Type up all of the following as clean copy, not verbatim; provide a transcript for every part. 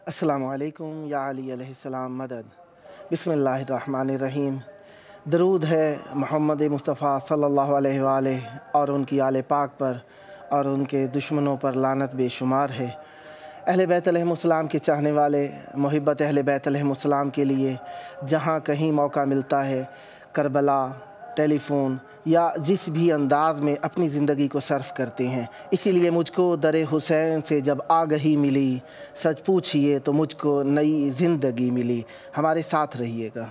السلام علیکم یا علی علیہ السلام مدد۔ بسم اللہ الرحمن الرحیم۔ درود ہے محمد مصطفیٰ صلی اللہ علیہ وآلہ اور ان کی آل پاک پر اور ان کے دشمنوں پر لعنت بے شمار ہے۔ اہل بیت علیہ السلام کے چاہنے والے، محبت اہل بیت علیہ السلام کے لیے جہاں کہیں موقع ملتا ہے کربلا، ٹیلی فون یا جس بھی انداز میں اپنی زندگی کو صرف کرتے ہیں۔ اسی لیے مجھ کو در حسین سے جب آگہی ملی، سچ پوچھئے تو مجھ کو نئی زندگی ملی۔ ہمارے ساتھ رہیے گا۔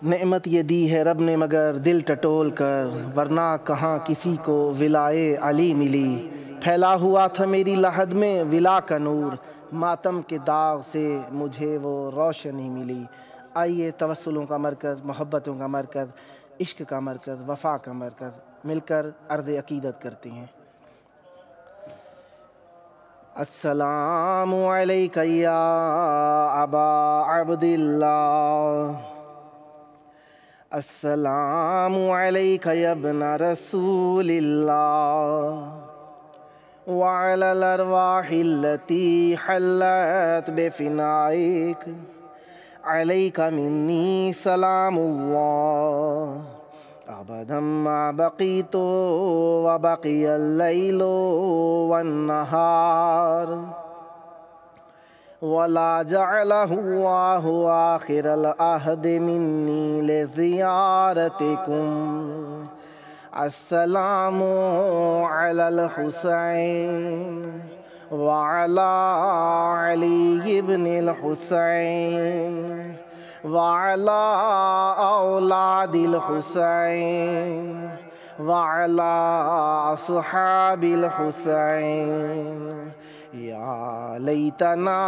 نعمت یہ دی ہے رب نے مگر دل ٹٹول کر، ورنہ کہاں کسی کو ولائے علی ملی۔ پھیلا ہوا تھا میری لحد میں ولا کا نور، ماتم کے داغ سے مجھے وہ روشنی ملی۔ آئیے توسلوں کا مرکز، محبتوں کا مرکز، عشق کا مرکز، وفا کا مرکز مل کر عرض عقیدت کرتے ہیں۔ السلام علیک یا ابا عبداللہ، السلام علیک یا ابن رسول اللہ، وعلی الارواح التي حلت بفنائک، علیک منی سلام اللہ، ابدا ما بقیت وبقی اللیل والنہار، ولا جعلہ اللہ آخر العہد منی لزیارتکم۔ السلام علی الحسین وعلی علی بن الحسین وعلی اولاد الحسین وعلی اصحاب الحسین۔ یا لیتنا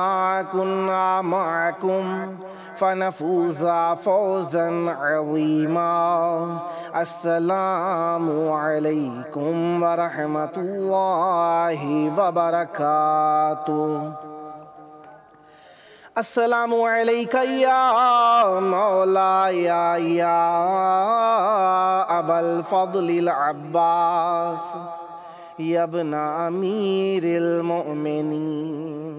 کنا معکم فنفوز فوزا عظیما۔ السلام علیکم ورحمۃ اللہ وبرکاتہ۔ السلام علیک یا مولاي یا ابا الفضل العباس، یا ابن امیر المؤمنین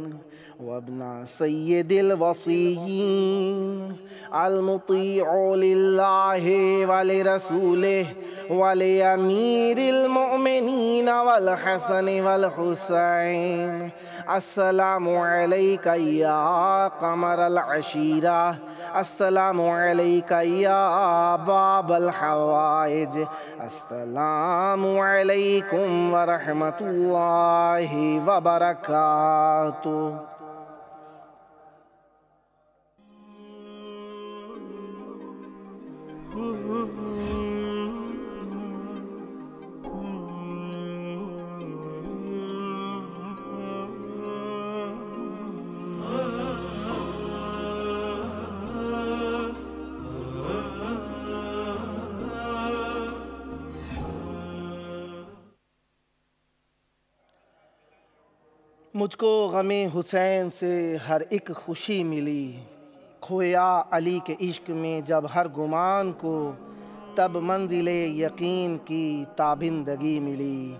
وابن سید الوصیین، المطیع للہ ولرسولہ ولامیر المؤمنین والحسن والحسین۔ السلام علیک یا قمر العشیرہ، السلام علیک یا باب الحوائج، السلام علیکم ورحمۃ اللہ وبرکاتہ۔ مجھ کو غم حسین سے ہر ایک خوشی ملی، کھویا علی کے عشق میں جب ہر گمان کو، تب منزل یقین کی تابندگی ملی۔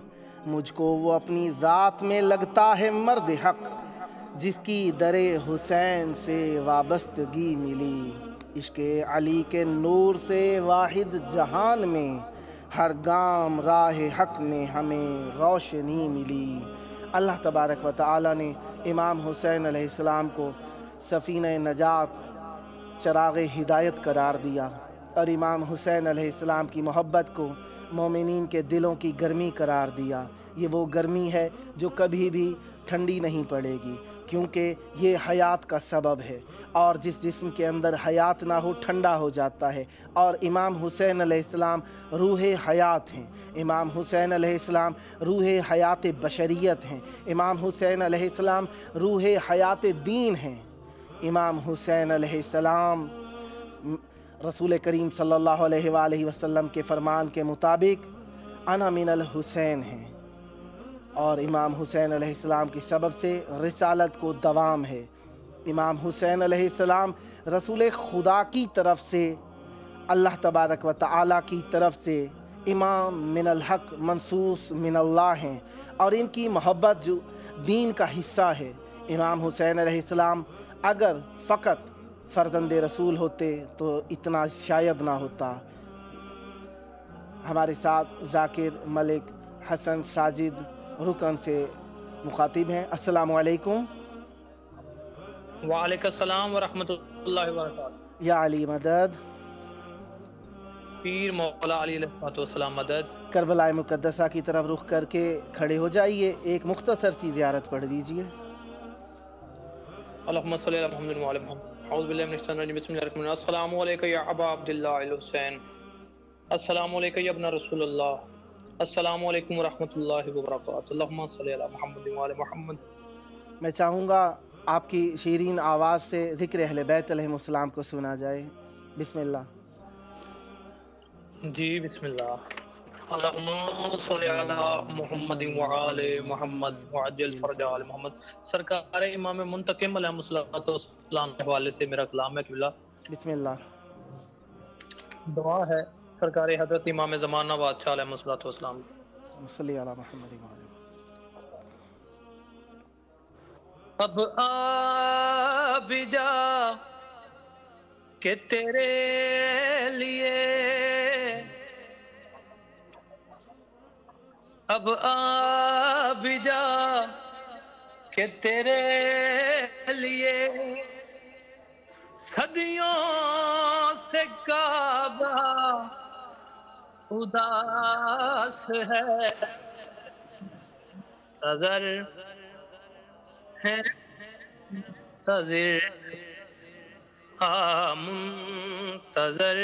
مجھ کو وہ اپنی ذات میں لگتا ہے مرد حق، جس کی در حسین سے وابستگی ملی۔ عشق علی کے نور سے واحد جہان میں، ہر گام راہ حق میں ہمیں روشنی ملی۔ اللہ تبارک و تعالی نے امام حسین علیہ السلام کو سفینہ نجات، چراغ ہدایت قرار دیا، اور امام حسین علیہ السلام کی محبت کو مومنین کے دلوں کی گرمی قرار دیا۔ یہ وہ گرمی ہے جو کبھی بھی ٹھنڈی نہیں پڑے گی، کیونکہ یہ حیات کا سبب ہے، اور جس جسم کے اندر حیات نہ ہو ٹھنڈا ہو جاتا ہے، اور امام حسین علیہ السلام روح حیات ہیں۔ امام حسین علیہ السلام روح حیات بشریت ہیں۔ امام حسین علیہ السلام روح حیات دین ہیں۔ امام حسین علیہ السلام رسول کریم صلی اللہ علیہ وآلہ وسلم کے فرمان کے مطابق انا من الحسین ہیں، اور امام حسین علیہ السلام کی سبب سے رسالت کو دوام ہے۔ امام حسین علیہ السلام رسول خدا کی طرف سے، اللہ تبارک و تعالی کی طرف سے امام من الحق منصوص من اللہ ہیں، اور ان کی محبت جو دین کا حصہ ہے۔ امام حسین علیہ السلام اگر فقط فرزند رسول ہوتے تو اتنا شاید نہ ہوتا۔ ہمارے ساتھ ذاکر ملک حسن ساجد رکن سے مخاطب ہیں۔ السلام علیکم۔ وعلیکم السلام ورحمۃ اللہ وبرکاتہ۔ یا علی مدد، پیر مولا علی علیہ السلام مدد۔ کربلا مقدسہ کی طرف رخ کر کے کھڑے ہو جائیے، ایک مختصر سی زیارت پڑھ دیجیے۔ اللہم صلی علی محمد وعلی محمد۔ اعوذ باللہ من الشیطان الرجیم، بسم اللہ الرحمن الرحیم۔ السلام علیکم یا ابا عبداللہ الحسین، السلام علیکم یا ابن رسول اللہ، السلام علیکم ورحمۃ اللہ وبرکاتہ۔ اللہم صلی علی محمد وعلی محمد۔ میں چاہوں گا آپ کی شیرین آواز سے ذکر اہل بیت علیہ السلام کو سنا جائے۔ بسم اللہ۔ جی بسم اللہ۔ اللہم صلی علی محمد وعلی محمد وعجل فرج آل محمد۔ سرکار امام منتقم علیہ السلام کے حوالے سے میرا کلام ہے قبلہ۔ بسم اللہ۔ دعا ہے سرکار حضرت امام زمانہ بادشاہ علیہ السلام۔ صلی علی محمد وعلی۔ اب آ بھی جا کہ تیرے لیے، اب آ بھی جا کہ تیرے لیے، صدیوں سے کعبہ اداس ہے، نظر ہے منتظر، منتظر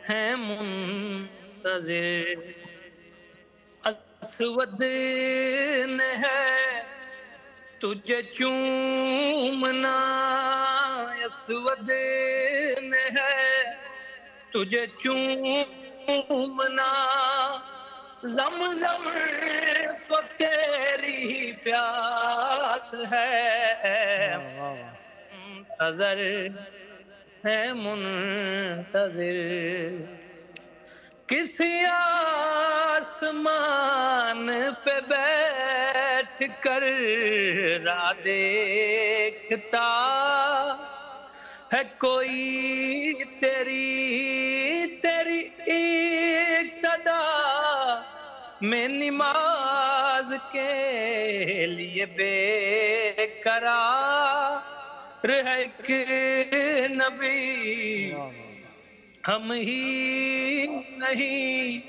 ہے منتظر، اسود نے ہے تجھے چومنا، اسود نے ہے تجھے چومنا، زمزم کو تیری پیاس ہے، منتظر ہے منتظر، کسی آسمان پہ بیٹھ کر راہ دیکھتا ہے کوئی تیری اقتدا میں، نماز کے لیے بے قرار ہے ایک نبی، ہم ہی نہیں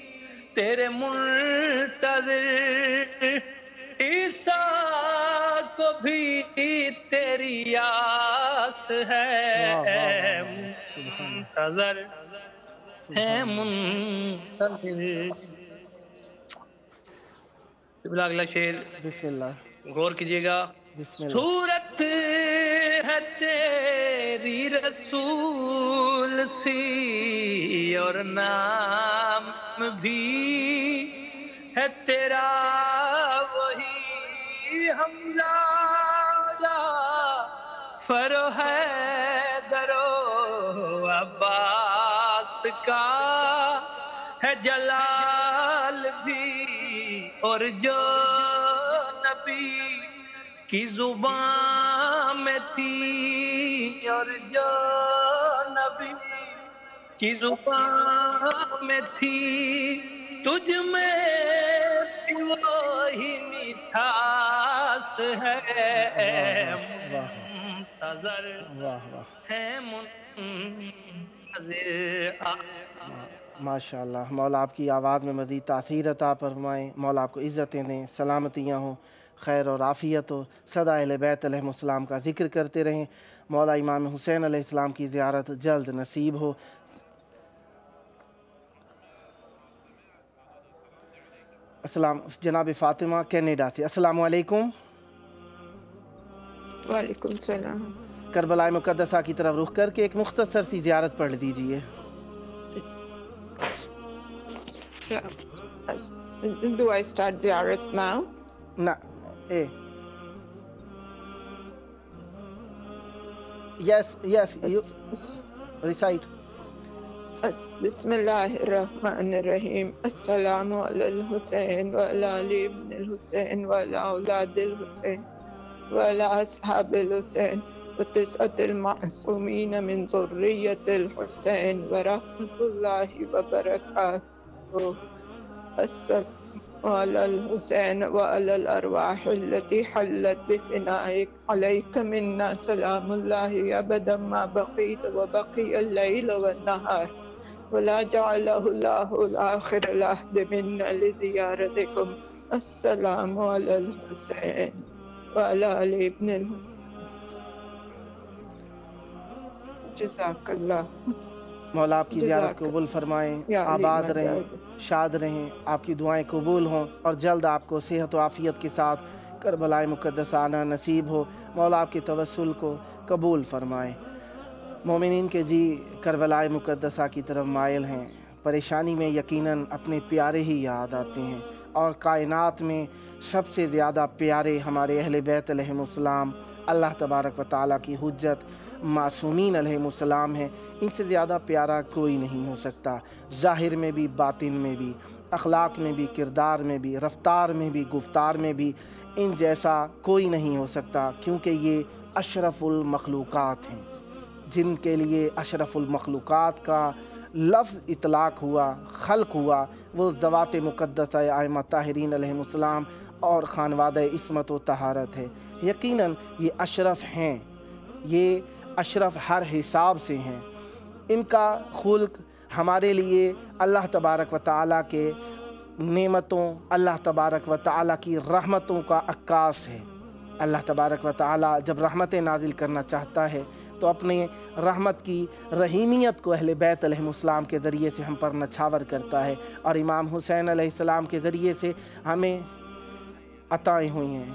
تیرے منتظر، عیسیٰ کو بھی تیری آس ہے، منتظر ہے منتظر۔ اگلا شعر بسم اللہ۔ غور کیجئے گا۔ بسم اللہ۔ صورت ہے تیری رسول سی، اور نام بھی ہے تیرا وہی حمزہ فرو ہے درو عباس کا ہے جلال بھی، اور جو نبی کی زبان میں تھی، اور جو نبی کی زبان میں تھی، تجھ میں بھی وہی مٹھاس ہے، منتظر ہے منتظر۔ ماشاء اللہ، مولا آپ کی آواز میں مزید تاثیر عطا فرمائیں، مولا آپ کو عزتیں دیں، سلامتیاں ہوں، خیر اور عافیت ہو، سدا اہل بیت علیہ السلام کا ذکر کرتے رہیں، مولا امام حسین علیہ السلام کی زیارت جلد نصیب ہو۔ السلام جناب فاطمہ کینیڈا سے، السلام علیکم۔ وعلیکم السلام۔ کربلا مقدسہ کی طرف رخ کر کے ایک مختصر سی زیارت پڑھ دیجئے۔ Do I start ziyarat now? نہ yes you recite۔ بسم اللہ الرحمن الرحیم۔ السلام علی الحسین وعلی علی ابن الحسین وعلی اولاد الحسین وعلی اصحاب الحسین وتسعة المعصومین من ذریة الحسین ورحمۃ اللہ وبرکاتہ۔ السلام على الحسين وعلى الأرواح التي حلت بفنائك، عليك منا سلام الله أبدا ما بقيت وبقي الليل والنهار، ولا جعله الله الآخر العهد منا لزيارتكم۔ السلام على الحسين وعلى علي ابن الحسين۔ جزاك الله۔ مولا آپ کی زیارت قبول فرمائیں، آباد رہیں، شاد رہیں، آپ کی دعائیں قبول ہوں، اور جلد آپ کو صحت و عافیت کے ساتھ کربلا مقدسہ آنا نصیب ہو۔ مولا آپ کے توسل کو قبول فرمائیں۔ مومنین کے جی کربلا مقدسہ کی طرف مائل ہیں، پریشانی میں یقیناً اپنے پیارے ہی یاد آتے ہیں، اور کائنات میں سب سے زیادہ پیارے ہمارے اہل بیت علیہم السلام، اللہ تبارک و تعالیٰ کی حجت معصومین علیہم السلام ہیں۔ ان سے زیادہ پیارا کوئی نہیں ہو سکتا، ظاہر میں بھی، باطن میں بھی، اخلاق میں بھی، کردار میں بھی، رفتار میں بھی، گفتار میں بھی ان جیسا کوئی نہیں ہو سکتا، کیونکہ یہ اشرف المخلوقات ہیں، جن کے لیے اشرف المخلوقات کا لفظ اطلاق ہوا، خلق ہوا، وہ ذوات مقدسہ ائمہ طاہرین علیہم السلام اور خانوادہ عصمت و طہارت ہے۔ یقیناً یہ اشرف ہیں، یہ اشرف ہر حساب سے ہیں۔ ان کا خلق ہمارے لیے اللہ تبارک و تعالیٰ کے نعمتوں، اللہ تبارک و تعالیٰ کی رحمتوں کا عکاس ہے۔ اللہ تبارک و تعالیٰ جب رحمتیں نازل کرنا چاہتا ہے تو اپنے رحمت کی رحیمیت کو اہل بیت علیہم السلام کے ذریعے سے ہم پر نچھاور کرتا ہے، اور امام حسین علیہ السلام کے ذریعے سے ہمیں عطائیں ہوئی ہیں۔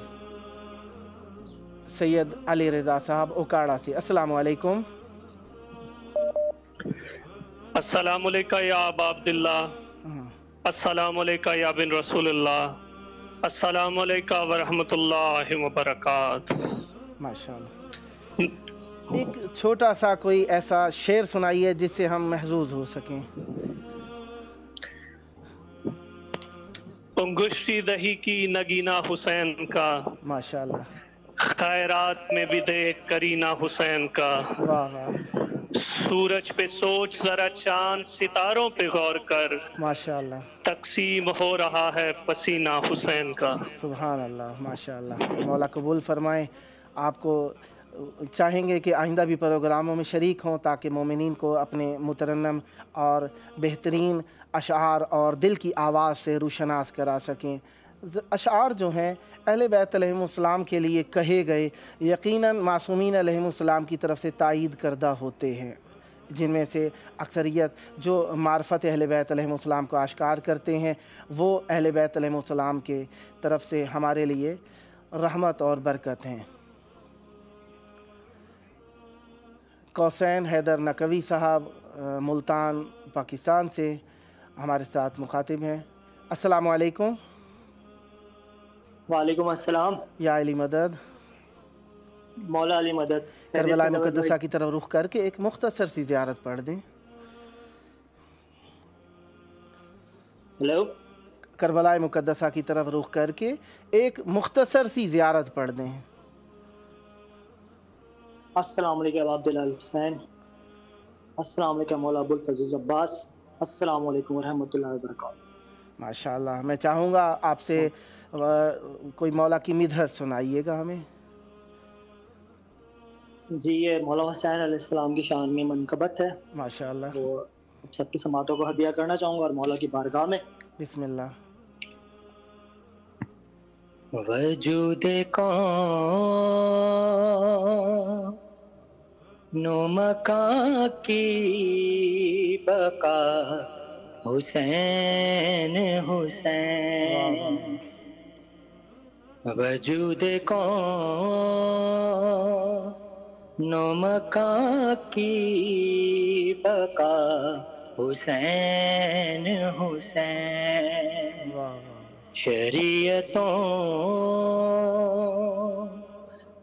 سید علی رضا صاحب اوکاڑا سے، السلام علیکم۔ السلام علیکہ یا ابا عبداللہ، السلام علیکہ یا بن رسول اللہ، السلام علیکہ ورحمۃ اللہ وبرکاتہ۔ ماشاءاللہ۔ ایک چھوٹا سا کوئی ایسا شعر سنائیے جس سے ہم محظوظ ہو سکیں۔ انگشتی دہی کی نگینہ حسین کا، ماشاءاللہ۔ خیرات میں بھی دیکھ کرینہ حسین کا، واہ واہ، سورج پہ سوچ ذرا چاند ستاروں پہ غور کر، ماشاءاللہ، تقسیم ہو رہا ہے پسینہ حسین کا۔ سبحان اللہ، ماشاءاللہ۔ مولا قبول فرمائیں۔ آپ کو چاہیں گے کہ آئندہ بھی پروگراموں میں شریک ہوں تاکہ مومنین کو اپنے مترنم اور بہترین اشعار اور دل کی آواز سے روشناس کرا سکیں۔ اشعار جو ہیں اہل بیت علیہم السلام کے لیے کہے گئے، یقیناً معصومین علیہم السلام کی طرف سے تائید کردہ ہوتے ہیں، جن میں سے اکثریت جو معرفت اہل بیت علیہم السلام کو آشکار کرتے ہیں وہ اہل بیت علیہم السلام کے طرف سے ہمارے لیے رحمت اور برکت ہیں۔ کوسین حیدر نقوی صاحب ملتان پاکستان سے ہمارے ساتھ مخاطب ہیں، السلام علیکم۔ وعلیکم السلام. یا علی مدد. مولا علی مدد. کربلا مقدسہ کی طرف رخ کر کے ایک مختصر سی زیارت پڑھ دیں. ہلو. کربلا مقدسہ کی طرف رخ کر کے ایک مختصر سی زیارت پڑھ دیں. السلام علیکم عبداللہ حسین. السلام علیکم مولا ابو الفضل عباس. السلام علیکم ورحمۃ اللہ وبرکاتہ. ماشاءاللہ. میں چاہوں گا آپ سے کوئی مولا کی مدحت سنائیے گا ہمیں. جی یہ مولا حسین علیہ السلام کی شان میں منقبت ہے. ماشاءاللہ. وہ سب کی سماعتوں کو ہدیہ کرنا چاہوں گا اور مولا کی بارگاہ میں. بسم اللہ. وجود کون و مکان کی بقا حسین حسین. وجود کون و مکان کی بقا حسین حسین. شریعتوں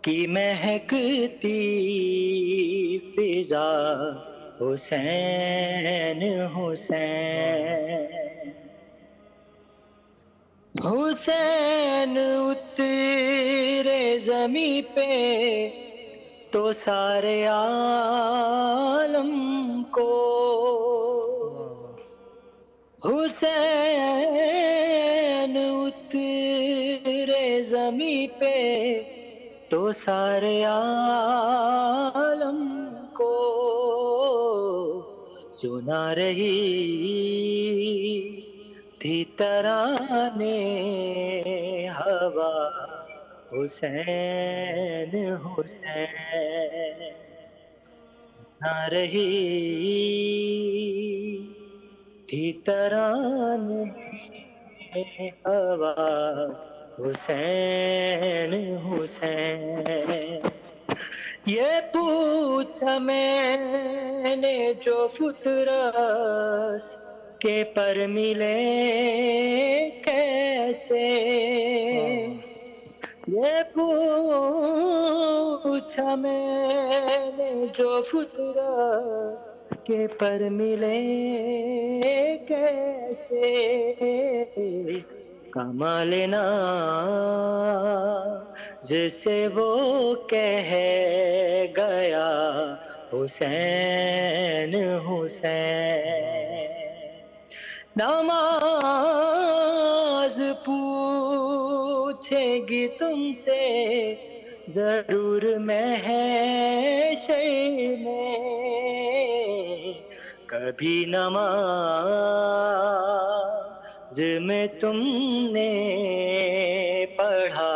کی مہکتی فضا حسین حسین. حسین اترے زمیں پہ تو سارے عالم کو حسین اترے زمیں پہ تو سارے عالم کو سنا رہی تھی ترانے ہوا حسین حسین. سنا رہی تھی ترانے ہوا حسین حسین. یہ پوچھا میں نے جو فطرت کے پر ملے کیسے. یہ پوچھا میں نے جو فطرت کے پر ملے کیسے. کمال ناز سے وہ کہہ گیا حسین حسین. نماز پوچھے گی تم سے ضرور محشر میں. کبھی نماز میں تم نے پڑھا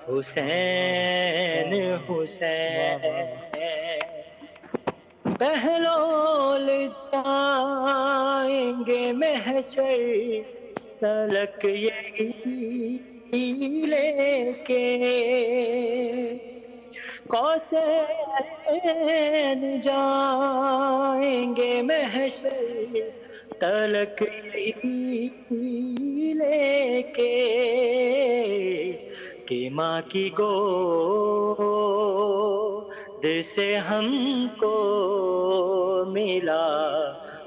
حسین حسین. بہلول جائیں گے محشر تلک یہی لے کے. قوسین جائیں گے محشر تلک یہی لے کے کہ ماں کی گود سے ہم کو ملا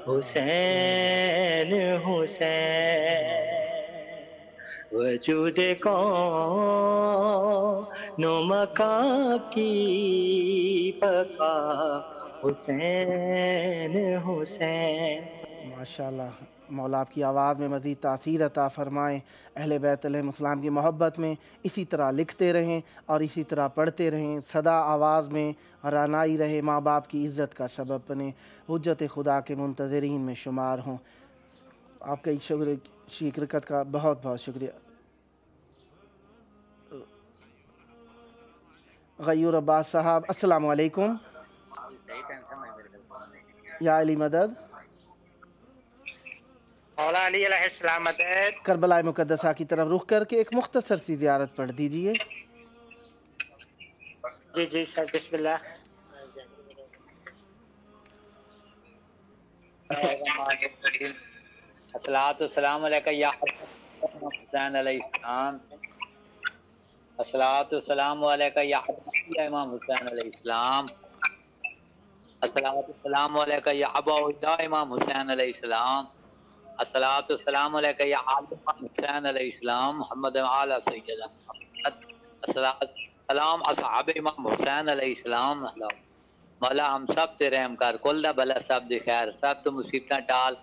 حسین حسین. وجود کون و مکان کی بقا حسین حسین. ماشاءاللہ. مولا آپ کی آواز میں مزید تاثیر عطا فرمائیں. اہل بیت علیہ السلام کی محبت میں اسی طرح لکھتے رہیں اور اسی طرح پڑھتے رہیں. صدا آواز میں رانائی رہے. ماں باپ کی عزت کا سبب بنے. حجت خدا کے منتظرین میں شمار ہوں. آپ کا شرکت کا بہت بہت شکریہ. غیور عباس صاحب السلام علیکم. یا علی مدد. مولا علی علیہ السلام مدد. کربلا مقدسہ کی طرف رخ کر کے ایک مختصر سی زیارت پڑھ دیجئے. جی جی سر بسم اللہ. الصلاۃ والسلام علیکہ یا حسین علیہ السلام. الصلاۃ والسلام علیکہ یا حبیب امام حسین علیہ السلام. الصلاۃ والسلام علیکہ یا ابا اللہ امام حسین علیہ السلام. الصلاۃ والسلام علیکہ یا آل امام حسین علیہ السلام محمد وعلی سیدنا محمد. الصلاۃ والسلام اصحاب امام حسین علیہ السلام. مولا ہم سب تے رحم کر، کل دا بلا سب دی خیر، سب تو مصیبتاں ٹال،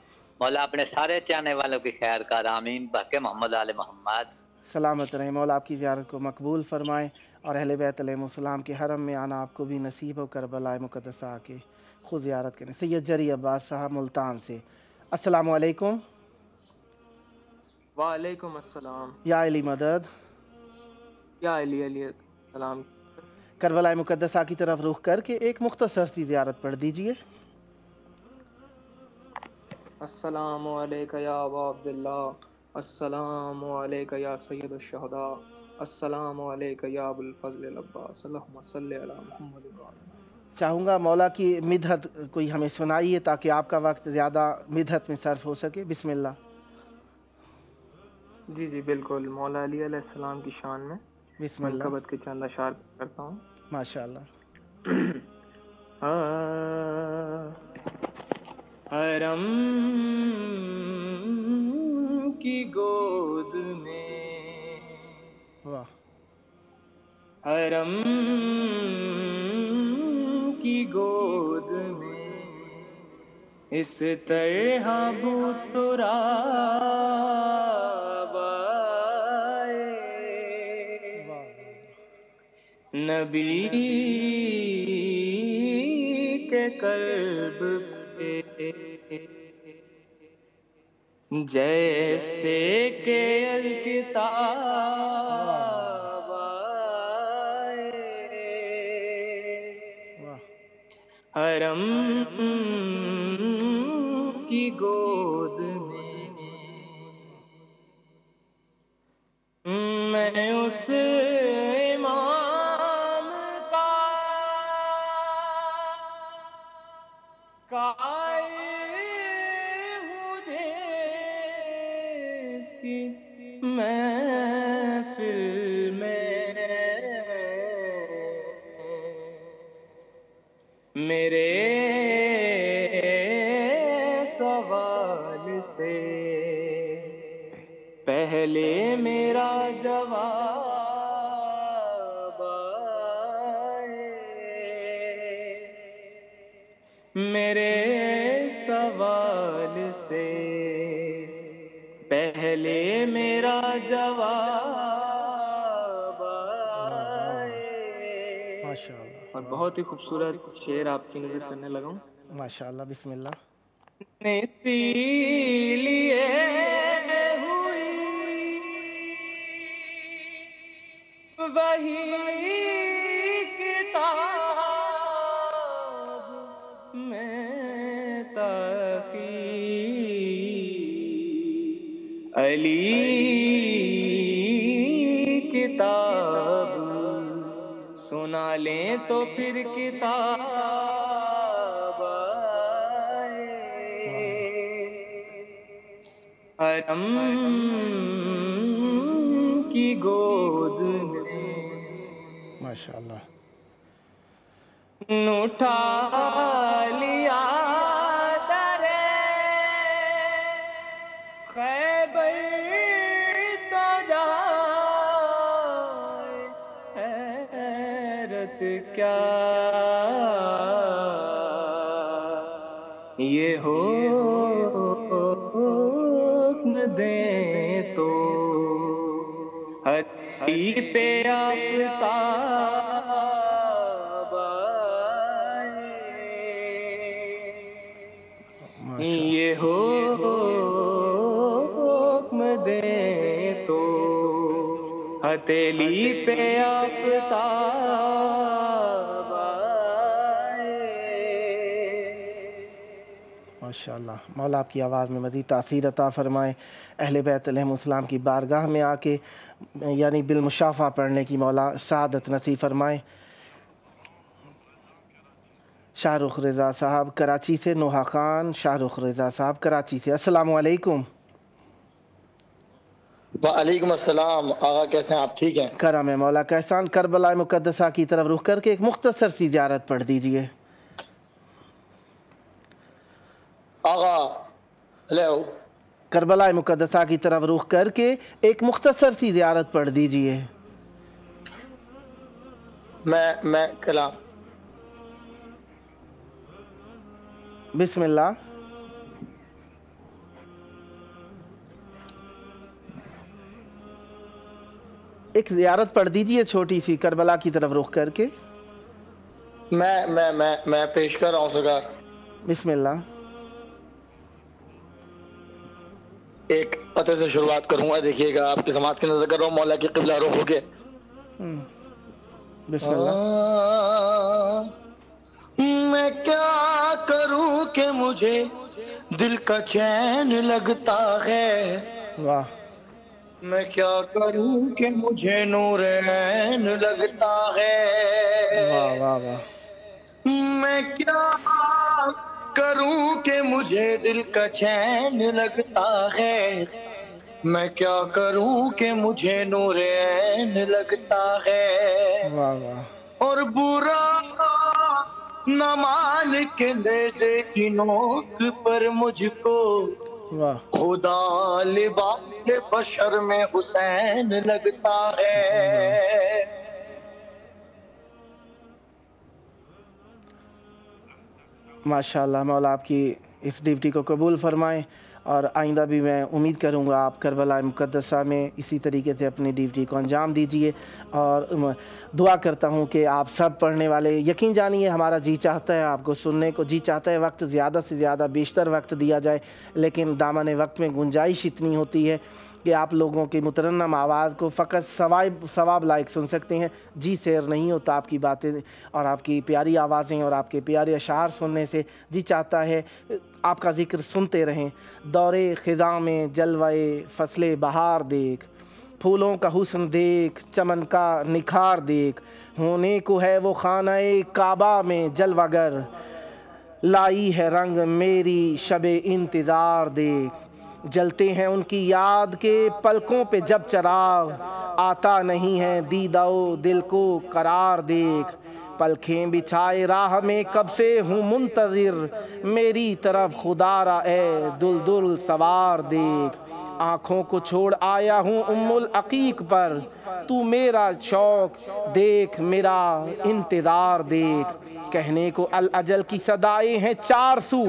مولا اپنے سارے چاہنے والوں کی خیر کر، آمین. بحق محمد آل محمد. سلامت رہیں، مولا آپ کی زیارت کو مقبول فرمائیں اور اہل بیت علیہ السلام کے حرم میں آنا آپ کو بھی نصیب ہو. کربلا مقدسہ آ کے خود زیارت کریں. سید جری عباس صاحب ملتان سے، السلام علیکم. وعلیکم السلام. یا علی مدد. یا علی السلام. کربلا مقدسہ کی طرف رخ کر کے ایک مختصر سی زیارت پڑھ دیجئے. السلام علیکہ یا ابا عبداللہ، السلام علیکہ یا سید الشہداء، السلام علیکہ یا ابو الفضل العباس، اللہم صلی علی محمد. چاہوں گا مولا کی مدحت کوئی ہمیں سنائیے تاکہ آپ کا وقت زیادہ مدحت میں صرف ہو سکے. بسم اللہ. جی جی بالکل. مولا علی علیہ السلام کی شان میں بسم اللہ. منقبت کے چند اشعار کرتا ہوں. ماشاء اللہ. حرم کی گود میں، واہ. حرم کی گود میں اس طرح بترا نبی کے قلب پہ جیسے کہ الکتاب آئے. حرم کی گود میں اس محفل میں میرے سوال سے پہلے میرا جواب آئے. میرے سوال سے پہلے میرا جواب آئے. ماشاءاللہ. اور بہت ہی خوبصورت شعر آپ کی نظر کرنے لگا ہوں. ماشاءاللہ. بسم اللہ. لیے ہوئی وہی کتاب میں تقی علی کتاب سنا لیں تو پھر کتاب آئے. حرم کی گود میں ماشاءاللہ. اٹھا لیا در خیبر تو جائے حیرت کیا یہ حکم دیں تو ہری پہ آفتاب آئے. یہ حکم دیں تو ہتھیلی پہ آفتاب آئے. ماشاءاللہ. مولا آپ کی آواز میں مزید تاثیر عطا فرمائیں. اہل بیت علیہ السلام کی بارگاہ میں آ کے یعنی بالمشافہ پڑھنے کی مولا سعادت نصیب فرمائیں. شاہ رخ رضا صاحب کراچی سے، نوحہ خان شاہ رخ رضا صاحب کراچی سے، السلام علیکم. وعلیکم السلام آغا، کیسے ہیں آپ؟ ٹھیک ہیں؟ کرم ہے مولا کا احسان۔ کربلا مقدسہ کی طرف رخ کر کے ایک مختصر سی زیارت پڑھ دیجئے۔ آغا ہلو، کربلا مقدسہ کی طرف رخ کر کے ایک مختصر سی زیارت پڑھ دیجئے۔ میں کلام بسم اللہ۔ ایک زیارت پڑھ دیجئے چھوٹی سی کربلا کی طرف رخ کر کے۔ میں پیش کر رہا ہوں سرکار۔ بسم اللہ۔ ایک قطعے سے شروعات کروں گا، دیکھیے گا، آپ کی سماعت کی نظر کر رہا ہوں، مولا کی قبلہ رخ ہو کے۔ بسم اللہ۔ میں کیا کروں کہ مجھے دل کا چین لگتا ہے، واہ۔ میں کیا کروں کہ مجھے نور عین لگتا ہے، واہ واہ واہ۔ میں کیا کروں کہ مجھے دل کا چین لگتا ہے، میں کیا کروں کہ مجھے نور عین لگتا ہے، واہ واہ۔ اور برا نہ مان کے نیزے کی نوک پر مجھ کو واہ۔ خدا لباس بشر میں حسین لگتا ہے۔ ماشاءاللہ، مولا آپ کی اس ڈیوٹی کو قبول فرمائیں، اور آئندہ بھی میں امید کروں گا آپ کربلا مقدسہ میں اسی طریقے سے اپنی ڈیوٹی کو انجام دیجئے، اور دعا کرتا ہوں کہ آپ سب پڑھنے والے یقین جانیے ہمارا جی چاہتا ہے آپ کو سننے کو، جی چاہتا ہے وقت زیادہ سے زیادہ بیشتر وقت دیا جائے، لیکن دامن وقت میں گنجائش اتنی ہوتی ہے کہ آپ لوگوں کی مترنم آواز کو فقط ثواب لائق سن سکتے ہیں، جی سیر نہیں ہوتا آپ کی باتیں اور آپ کی پیاری آوازیں اور آپ کے پیارے اشعار سننے سے۔ جی چاہتا ہے آپ کا ذکر سنتے رہیں۔ دورے خزاں میں جلوے فصل بہار دیکھ، پھولوں کا حسن دیکھ، چمن کا نکھار دیکھ، ہونے کو ہے وہ خانہ کعبہ میں جلوہ گر، لائی ہے رنگ میری شب انتظار دیکھ، جلتے ہیں ان کی یاد کے پلکوں پہ جب چراغ، آتا نہیں ہے دیدہ و دل کو قرار دیکھ، پلکیں بچھائے راہ میں کب سے ہوں منتظر، میری طرف خدا را اے دلدل سوار دیکھ، آنکھوں کو چھوڑ آیا ہوں ام العقیق پر، تو میرا شوق دیکھ میرا انتظار دیکھ، کہنے کو الاجل کی صدائیں ہیں چار سو،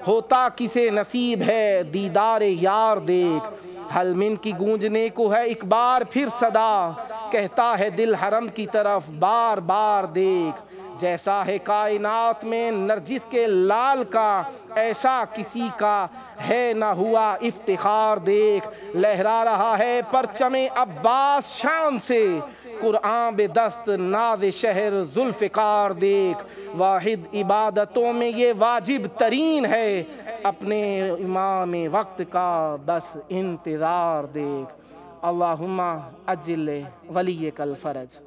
ہوتا کسے نصیب ہے دیدار یار دیکھ، حل من کی گونجنے کو ہے ایک بار پھر صدا، کہتا ہے دل حرم کی طرف بار بار دیکھ، جیسا ہے کائنات میں نرجس کے لال کا، ایسا کسی کا ہے نہ ہوا افتخار دیکھ، لہرا رہا ہے پرچم عباس شان سے، قرآن بے دست ناز شہر ذوالفقار دیکھ، واحد عبادتوں میں یہ واجب ترین ہے، اپنے امام وقت کا بس انتظار دیکھ، اللہم اجل ولیک الفرج۔